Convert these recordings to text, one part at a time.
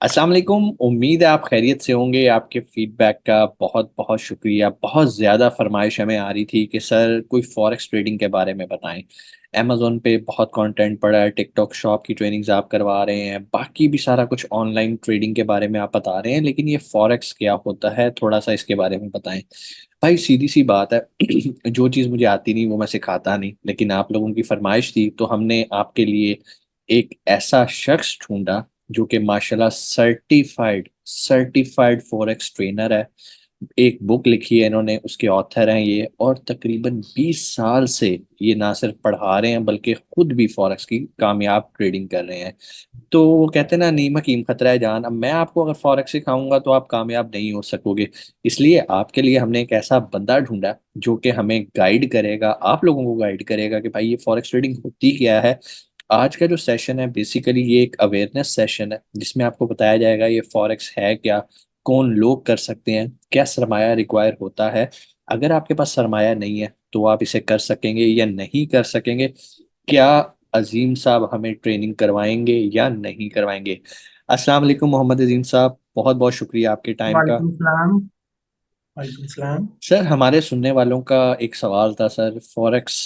अस्सलाम वालेकुम। उम्मीद है आप खैरियत से होंगे। आपके फीडबैक का बहुत बहुत शुक्रिया। बहुत ज़्यादा फरमाइश हमें आ रही थी कि सर कोई फॉरेक्स ट्रेडिंग के बारे में बताएं। अमेज़ोन पे बहुत कंटेंट पड़ा है, टिकटॉक शॉप की ट्रेनिंग्स आप करवा रहे हैं, बाकी भी सारा कुछ ऑनलाइन ट्रेडिंग के बारे में आप बता रहे हैं, लेकिन ये फॉरेक्स क्या होता है, थोड़ा सा इसके बारे में बताएं। भाई सीधी सी बात है जो चीज़ मुझे आती नहीं वो मैं सिखाता नहीं, लेकिन आप लोगों की फरमाइश थी तो हमने आपके लिए एक ऐसा शख्स ढूंढा जो कि माशाल्लाह सर्टिफाइड सर्टिफाइड फॉरेक्स ट्रेनर है। एक बुक लिखी है इन्होंने, उसके ऑथर हैं ये, और तकरीबन 20 साल से ये ना सिर्फ पढ़ा रहे हैं बल्कि खुद भी फॉरेक्स की कामयाब ट्रेडिंग कर रहे हैं। तो वो कहते हैं ना, नीमक कीम खतरा है जान। अब मैं आपको अगर फॉरेक्स सिखाऊंगा तो आप कामयाब नहीं हो सकोगे। इसलिए आपके लिए हमने एक ऐसा बंदा ढूंढा जो कि हमें गाइड करेगा, आप लोगों को गाइड करेगा कि भाई ये फॉरेक्स ट्रेडिंग होती क्या है। आज का जो सेशन है बेसिकली ये एक अवेयरनेस सेशन है जिसमें आपको बताया जाएगा ये फॉरेक्स है क्या, कौन लोग कर सकते हैं, क्या सरमाया रिक्वायर होता है, अगर आपके पास सरमाया नहीं है तो आप इसे कर सकेंगे या नहीं कर सकेंगे, क्या अजीम साहब हमें ट्रेनिंग करवाएंगे या नहीं करवाएंगे। अस्सलाम वालेकुम मोहम्मद अजीम साहब, बहुत बहुत शुक्रिया आपके टाइम का। वालेकुम सलाम। वालेकुम सलाम। सर हमारे सुनने वालों का एक सवाल था सर, फॉरेक्स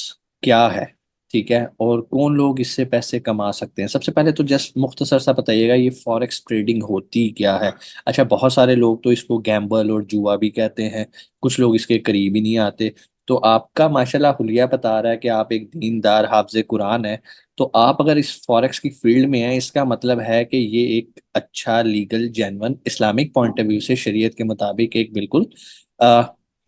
क्या है, ठीक है, और कौन लोग इससे पैसे कमा सकते हैं। सबसे पहले तो जस्ट मुख्तसर सा बताइएगा ये फॉरेक्स ट्रेडिंग होती क्या है। अच्छा, बहुत सारे लोग तो इसको गैम्बल और जुआ भी कहते हैं, कुछ लोग इसके करीब ही नहीं आते। तो आपका माशाल्लाह हुलिया बता रहा है कि आप एक दीनदार हाफिज कुरान है। तो आप अगर इस फॉरेक्स की फील्ड में हैं, इसका मतलब है कि ये एक अच्छा legal genuine Islamic point of view से शरीयत के मुताबिक एक बिल्कुल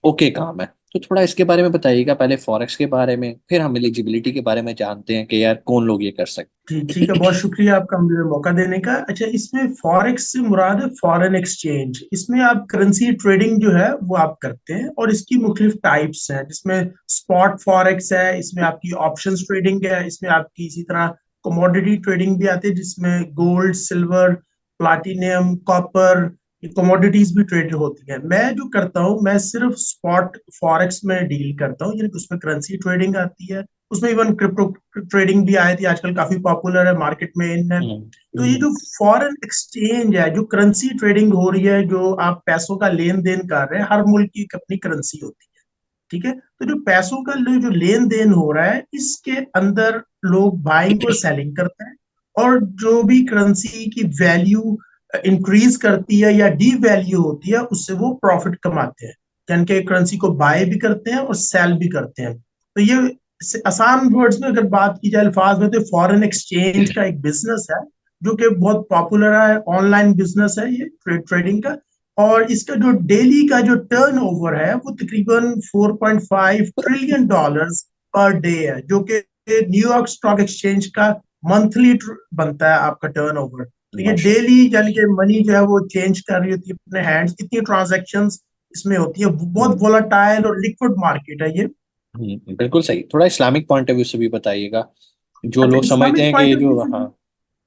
ओके काम है। तो थोड़ा इसके बारे में बताइएगा, पहले फॉरेक्स के बारे में, फिर हम एलिजिबिलिटी के बारे में जानते हैं कि यार कौन लोग ये कर जी ठीक है, सकते बहुत शुक्रिया आपका मुझे मौका देने का। अच्छा, इसमें फॉरेक्स से मुराद है फॉरेन एक्सचेंज। इसमें आप करेंसी ट्रेडिंग जो है वो आप करते हैं, और इसकी मुख्तलिफ टाइप्स हैं जिसमें स्पॉट फॉरेक्स है, इसमें आपकी ऑप्शंस ट्रेडिंग है, इसमें आपकी इसी तरह कमोडिटी ट्रेडिंग भी आती है जिसमें gold, silver, platinum, copper, commodities भी ट्रेड होती है। मैं जो करता हूँ मैं सिर्फ स्पॉट फॉरेक्स में डील करता हूँ, यानी कि उसमें करेंसी ट्रेडिंग आती है, उसमें इवन क्रिप्टो ट्रेडिंग भी आई थी, आजकल काफी पॉपुलर है, मार्केट में इन है। हैं। तो ये जो फॉरेन एक्सचेंज है, जो करेंसी ट्रेडिंग हो रही है, जो आप पैसों का लेन देन कर रहे हैं, हर मुल्क की एक अपनी करेंसी होती है। ठीक है, तो जो पैसों का जो लेन देन हो रहा है, इसके अंदर लोग बाइंग और सेलिंग करते हैं, और जो भी करेंसी की वैल्यू इंक्रीज करती है या डी वैल्यू होती है, उससे वो प्रॉफिट कमाते हैं। यानी कि करेंसी को बाय भी करते हैं और सेल भी करते हैं। तो ये आसान वर्ड्स में अगर बात की जाए, अल्फाज में, तो फॉरेन एक्सचेंज का एक बिजनेस है जो कि बहुत पॉपुलर है, ऑनलाइन बिजनेस है ये ट्रेडिंग का। और इसका जो डेली का जो टर्नओवर है वो तकरीबन 4.5 ट्रिलियन डॉलर्स पर डे है, जो कि न्यूयॉर्क स्टॉक एक्सचेंज का मंथली बनता है आपका टर्नओवर। तो ये माशा डेली यानी कि मनी जो है वो चेंज कर रही होती है अपने हैंड्स, इतनी ट्रांजैक्शंस इसमें होती है। बहुत वोलाटाइल और लिक्विड मार्केट है ये। बिल्कुल सही। थोड़ा इस्लामिक पॉइंट ऑफ व्यू से भी बताइएगा, जो अच्छा, लोग समझते इस्लामिक हैं कि पॉइंट ये ऑफ व्यू जो, से। हाँ।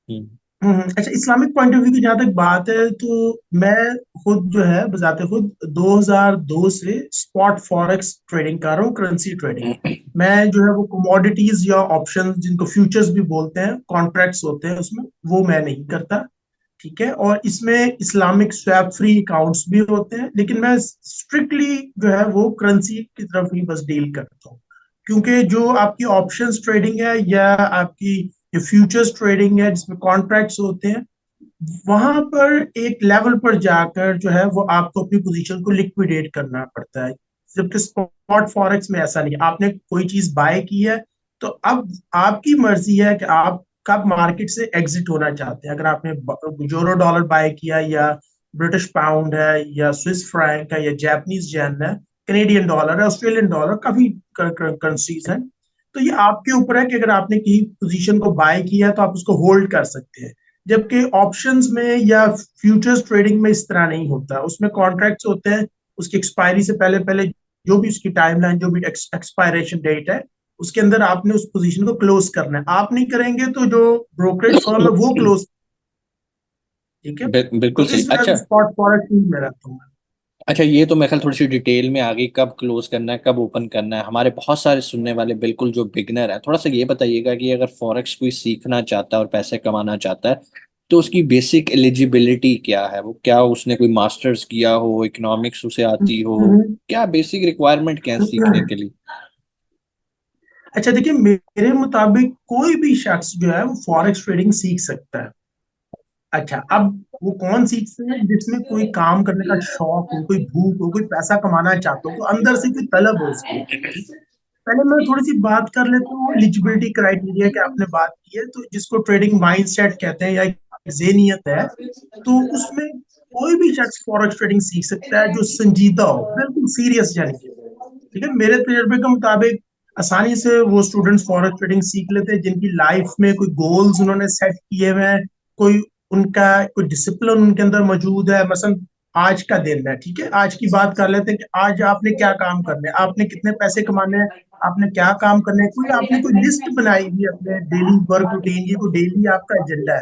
हम्म। अच्छा, इस्लामिक पॉइंट ऑफ व्यू की जहां तक बात है, तो मैं खुद जो है बजाते खुद 2002 से स्पॉट फॉरेक्स ट्रेडिंग कर रहा हूँ, करेंसी ट्रेडिंग। मैं जो है वो कमोडिटीज या ऑप्शन, जिनको फ्यूचर्स भी बोलते हैं, कॉन्ट्रैक्ट्स होते हैं उसमें, वो मैं नहीं करता। ठीक है, और इसमें इस्लामिक स्वैप फ्री अकाउंट्स भी होते हैं, लेकिन मैं स्ट्रिक्टली जो है वो करेंसी की तरफ ही बस डील करता हूँ। क्योंकि जो आपकी ऑप्शंस ट्रेडिंग है या आपकी जो फ्यूचर्स ट्रेडिंग है जिसमें कॉन्ट्रैक्ट्स होते हैं, वहां पर एक लेवल पर जाकर जो है वो आपको अपनी पोजीशन को लिक्विडेट करना पड़ता है। जबकि स्पॉट फॉरेक्स में ऐसा नहीं है। आपने कोई चीज बाय की है, तो अब आपकी मर्जी है कि आप कब मार्केट से एग्जिट होना चाहते हैं। अगर आपने यूरो डॉलर बाय किया, या ब्रिटिश पाउंड है, या स्विस फ्रैंक है, या जापानीज येन है, कनेडियन डॉलर है, ऑस्ट्रेलियन डॉलर, काफी करेंसीज हैं। तो ये आपके ऊपर है कि अगर आपने किसी पोजीशन को बाय किया तो आप उसको होल्ड कर सकते हैं। जबकि ऑप्शंस में या फ्यूचर्स ट्रेडिंग में इस तरह नहीं होता, उसमें कॉन्ट्रैक्ट्स होते हैं। उसकी एक्सपायरी से पहले पहले जो भी उसकी टाइमलाइन, जो भी एक्सपायरेशन डेट है, उसके अंदर आपने उस पोजीशन को क्लोज करना है। आप नहीं करेंगे तो जो ब्रोकरेज फर्म है वो क्लोज। ठीक है, बिल्कुल तो सही। इस वजह अच्छा। से स्पॉट फॉरेक्स में रहता हूँ मैं। अच्छा, ये तो मैं ख्याल थोड़ी सी डिटेल में आ गई, कब क्लोज करना है कब ओपन करना है। हमारे बहुत सारे सुनने वाले बिल्कुल जो बिगनर है, थोड़ा सा ये बताइएगा कि अगर फॉरेक्स कोई सीखना चाहता है और पैसे कमाना चाहता है तो उसकी बेसिक एलिजिबिलिटी क्या है, वो क्या उसने कोई मास्टर्स किया हो, इकोनॉमिक्स उसे आती हो, हम्म। क्या बेसिक रिक्वायरमेंट क्या है सीखने के लिए? अच्छा देखिए, मेरे मुताबिक कोई भी शख्स जो है वो फॉरेक्स ट्रेडिंग सीख सकता है। अच्छा, अब वो कौन सीखते हैं? जिसमें कोई काम करने का शौक हो, कोई भूख हो, कोई पैसा कमाना चाहता हो, तो अंदर से कोई तलब हो उसकी। ठीक है, पहले मैं थोड़ी सी बात कर लेता हूँ एलिजिबिलिटी क्राइटेरिया की। आपने बात की है तो जिसको ट्रेडिंग माइंडसेट कहते हैं या एक ज़हनियत है, तो उसमें कोई भी शख्स फॉरेक्स ट्रेडिंग सीख सकता है जो संजीदा हो, बिल्कुल सीरियस यानी कि। ठीक है, मेरे तजर्बे के मुताबिक आसानी से वो स्टूडेंट्स फॉरेक्स ट्रेडिंग सीख लेते हैं जिनकी लाइफ में कोई गोल्स उन्होंने सेट किए हुए हैं, कोई उनका कोई डिसिप्लिन उनके अंदर मौजूद है। मसलन आज का दिन है, ठीक है, आज की बात कर लेते हैं कि आज आपने क्या काम करने हैं, आपने कितने पैसे कमाने हैं, आपने क्या काम करना है, कोई आपने कोई लिस्ट बनाई हुई है अपने डेली वर्क रूटीन की, कोई डेली आपका एजेंडा है।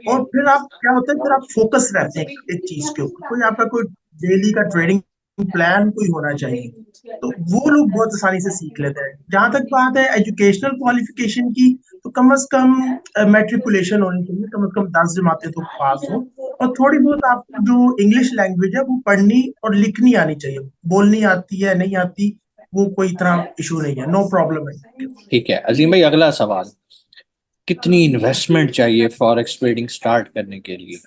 और फिर आप क्या होता है, फिर आप फोकस रहते हैं एक चीज के ऊपर, कोई आपका कोई डेली का ट्रेडिंग प्लान कोई होना चाहिए। तो वो लोग बहुत आसानी से सीख लेते हैं। जहां तक बात है एजुकेशनल क्वालिफिकेशन की, तो कम से कम मेट्रिकुलेशन होनी चाहिए, कम से कम 10 जमातें तो पास हो। और थोड़ी बहुत आपको जो इंग्लिश लैंग्वेज है वो पढ़नी और लिखनी आनी चाहिए। बोलनी आती है नहीं आती, वो कोई इतना इशू नहीं है, नो प्रॉब्लम है। ठीक है अजीम भाई, अगला सवाल, कितनी इन्वेस्टमेंट चाहिए फॉरेक्स ट्रेडिंग स्टार्ट करने के लिए?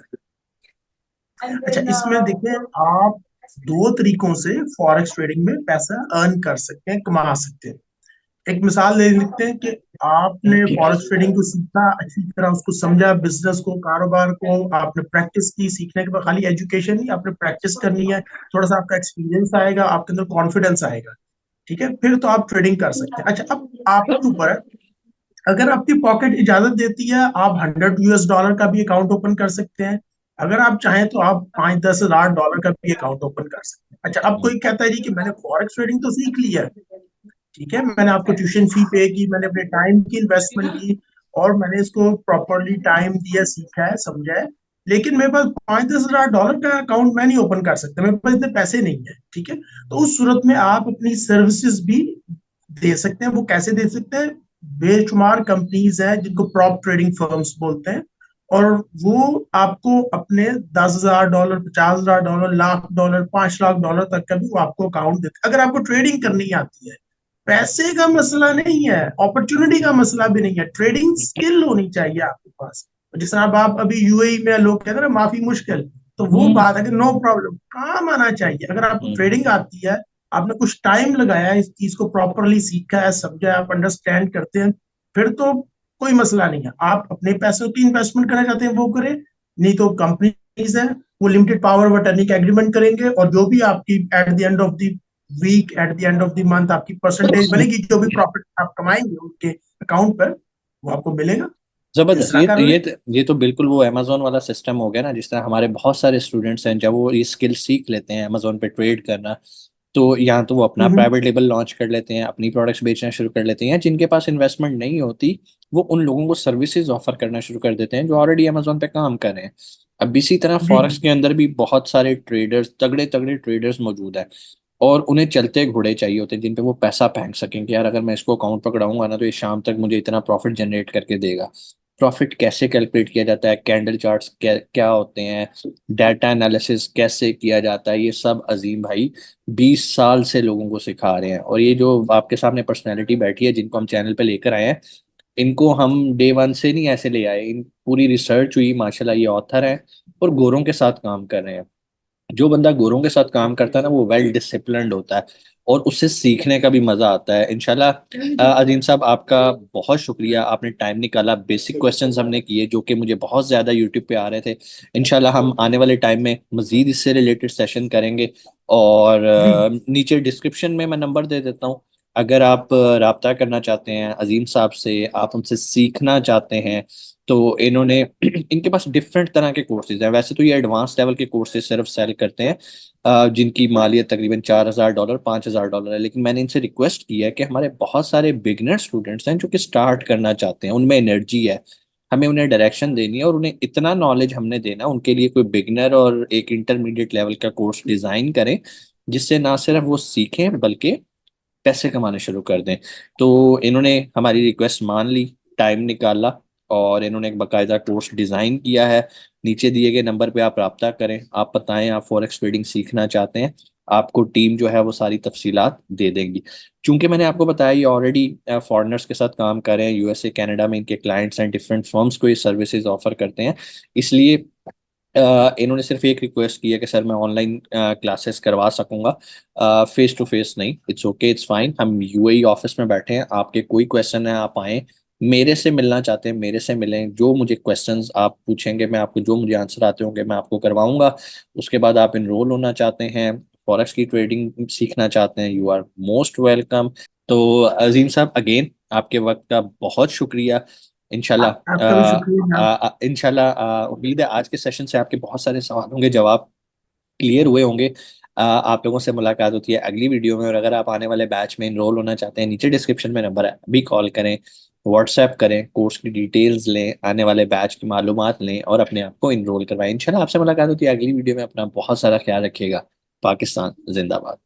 अच्छा, इसमें देखिए, आप दो तरीकों से फॉरेक्स ट्रेडिंग में पैसा अर्न कर सकते हैं, कमा सकते हैं। एक मिसाल ले लेते हैं कि आपने फॉरेक्स ट्रेडिंग को सीखा, अच्छी तरह उसको समझा, बिजनेस को, कारोबार को आपने प्रैक्टिस की। सीखने के बाद खाली एजुकेशन नहीं, आपने प्रैक्टिस करनी है, थोड़ा सा आपका एक्सपीरियंस आएगा, आपके अंदर कॉन्फिडेंस आएगा। ठीक है, फिर तो आप ट्रेडिंग कर सकते हैं। अच्छा, अब आपके ऊपर है, अगर आपकी पॉकेट इजाजत देती है, आप $100 का भी अकाउंट ओपन कर सकते हैं। अगर आप चाहें तो आप 5-10 हज़ार डॉलर का भी अकाउंट ओपन कर सकते हैं। अच्छा, अब कोई कहता है जी कि मैंने फॉरेक्स ट्रेडिंग तो सीख ली है, ठीक है, मैंने आपको ट्यूशन फी पे की, मैंने अपने टाइम की इन्वेस्टमेंट की, और मैंने इसको प्रॉपरली टाइम दिया, सीखा है, समझा है, लेकिन मेरे पास 5-10 हज़ार डॉलर का अकाउंट मैं नहीं ओपन कर सकता, मेरे पास इतने पैसे नहीं है। ठीक है, तो उस सूरत में आप अपनी सर्विसेज भी दे सकते हैं। वो कैसे दे सकते हैं? बेशुमार कंपनीज हैं जिनको प्रॉप ट्रेडिंग फर्म्स बोलते हैं, और वो आपको अपने $10,000, $50,000, $1,00,000, $5 लाख तक का भी वो आपको अकाउंट देते हैं, अगर आपको ट्रेडिंग करनी आती है। पैसे का मसला नहीं है, अपॉर्चुनिटी का मसला भी नहीं है, ट्रेडिंग स्किल होनी चाहिए आपके पास। जिस तरह अब आप अभी यूएई में लोग कहते हैं ना माफी मुश्किल, तो वो हम्म। बात है कि नो प्रॉब्लम, काम आना चाहिए। अगर आपको हम्म। ट्रेडिंग आती है, आपने कुछ टाइम लगाया है, इस चीज को प्रॉपरली सीखा है, समझा है, आप अंडरस्टैंड करते हैं, फिर तो कोई मसला नहीं है। आप अपने पैसों की इन्वेस्टमेंट करना चाहते हैं वो करें, नहीं तो कंपनीज है, वो लिमिटेड पावर ऑफ अटर्नी का एग्रीमेंट करेंगे, और जो भी आपकी at the end of the week, at the end of the month आपकी परसेंटेज बनेगी, जो भी प्रॉफिट आप कमाएंगे उनके अकाउंट पर, वो आपको मिलेगा। तो इस जबरदस्त। तरह कर ले। ये तो बिल्कुल वो अमेजोन वाला सिस्टम हो गया ना, जिस तरह हमारे बहुत सारे स्टूडेंट्स हैं, जब वो ये स्किल सीख लेते हैं अमेजोन पे ट्रेड करना, तो यहाँ तो वो अपना हम्म। प्राइवेट लेबल लॉन्च कर लेते हैं, अपनी प्रोडक्ट्स बेचना शुरू कर लेते हैं। जिनके पास इन्वेस्टमेंट नहीं होती, वो उन लोगों को सर्विसेज ऑफर करना शुरू कर देते हैं जो ऑलरेडी अमेजोन पे काम कर रहे हैं। अब इसी तरह जी फॉरेक्स जी। के अंदर भी बहुत सारे ट्रेडर्स, तगड़े तगड़े ट्रेडर्स मौजूद है, और उन्हें चलते घोड़े चाहिए होते हैं जिन पे वो पैसा फेंक सकें कि यार अगर मैं इसको अकाउंट पकड़ाऊंगा ना, तो ये शाम तक मुझे इतना प्रॉफिट जनरेट करके देगा। प्रॉफिट कैसे कैलकुलेट किया जाता है, कैंडल चार्ट्स क्या क्या होते हैं, डाटा एनालिसिस कैसे किया जाता है, ये सब अजीम भाई 20 साल से लोगों को सिखा रहे हैं। और ये जो आपके सामने पर्सनैलिटी बैठी है जिनको हम चैनल पे लेकर आए हैं, इनको हम डे वन से नहीं ऐसे ले आए, इन पूरी रिसर्च हुई, माशाल्लाह ये ऑथर हैं और गोरों के साथ काम कर रहे हैं। जो बंदा गोरों के साथ काम करता है ना, वो वेल डिसिप्लिन्ड होता है, और उससे सीखने का भी मजा आता है इंशाल्लाह। अजीम साहब, आपका बहुत शुक्रिया, आपने टाइम निकाला। बेसिक क्वेश्चंस हमने किए जो कि मुझे बहुत ज्यादा यूट्यूब पे आ रहे थे। इंशाल्लाह हम आने वाले टाइम में मजीद इससे रिलेटेड सेशन करेंगे। और जी नीचे डिस्क्रिप्शन में मैं नंबर दे देता हूँ, अगर आप राब्ता करना चाहते हैं अजीम साहब से, आप उनसे सीखना चाहते हैं, तो इन्होंने इनके पास डिफरेंट तरह के कोर्सेज हैं। वैसे तो ये एडवांस लेवल के कोर्सेज सिर्फ सेल करते हैं, जिनकी मालियत तकरीबन $4,000 $5,000 है, लेकिन मैंने इनसे रिक्वेस्ट की है कि हमारे बहुत सारे बिगनर स्टूडेंट्स हैं जो कि स्टार्ट करना चाहते हैं, उनमें एनर्जी है, हमें उन्हें डायरेक्शन देनी है और उन्हें इतना नॉलेज हमने देना, उनके लिए कोई बिगनर और एक इंटरमीडिएट लेवल का कोर्स डिजाइन करें, जिससे ना सिर्फ वो सीखें बल्कि पैसे कमाने शुरू कर दें। तो इन्होंने हमारी रिक्वेस्ट मान ली, टाइम निकाला, और इन्होंने एक बाकायदा कोर्स डिज़ाइन किया है। नीचे दिए गए नंबर पे आप रब्ता करें, आप बताएं आप फॉरेक्स ट्रेडिंग सीखना चाहते हैं, आपको टीम जो है वो सारी तफसीलात दे देंगी। चूंकि मैंने आपको बताया ये ऑलरेडी फॉरेनर्स के साथ काम कर रहे हैं, यूएसए कनाडा में इनके क्लाइंट्स हैं, डिफरेंट फर्म्स को ये सर्विसेज ऑफर करते हैं, इसलिए इन्होंने सिर्फ एक रिक्वेस्ट की है कि सर मैं ऑनलाइन क्लासेस करवा सकूंगा, फेस टू फेस नहीं। इट्स ओके, इट्स फाइन, हम यूएई ऑफिस में बैठे हैं, आपके कोई क्वेश्चन है आप आएँ, मेरे से मिलना चाहते हैं मेरे से मिलें, जो मुझे क्वेश्चंस आप पूछेंगे मैं आपको, जो मुझे आंसर आते होंगे मैं आपको करवाऊंगा। उसके बाद आप इनरोल होना चाहते हैं, फॉरेक्स की ट्रेडिंग सीखना चाहते हैं, यू आर मोस्ट वेलकम। तो अजीम साहब अगेन आपके वक्त का बहुत शुक्रिया। आपका भी शुक्रिया जनाब। इंशाल्लाह उम्मीद है आज के सेशन से आपके बहुत सारे सवालों के जवाब क्लियर हुए होंगे। आप लोगों से मुलाकात होती है अगली वीडियो में, और अगर आप आने वाले बैच में इनरोल होना चाहते हैं, नीचे डिस्क्रिप्शन में नंबर है, अभी कॉल करें, व्हाट्सएप करें, कोर्स की डिटेल्स लें, आने वाले बैच की मालूमात लें और अपने आप को इनरोल करवाएं। इंशाल्लाह आपसे मुलाकात होती है अगली वीडियो में। अपना बहुत सारा ख्याल रखिएगा। पाकिस्तान जिंदाबाद।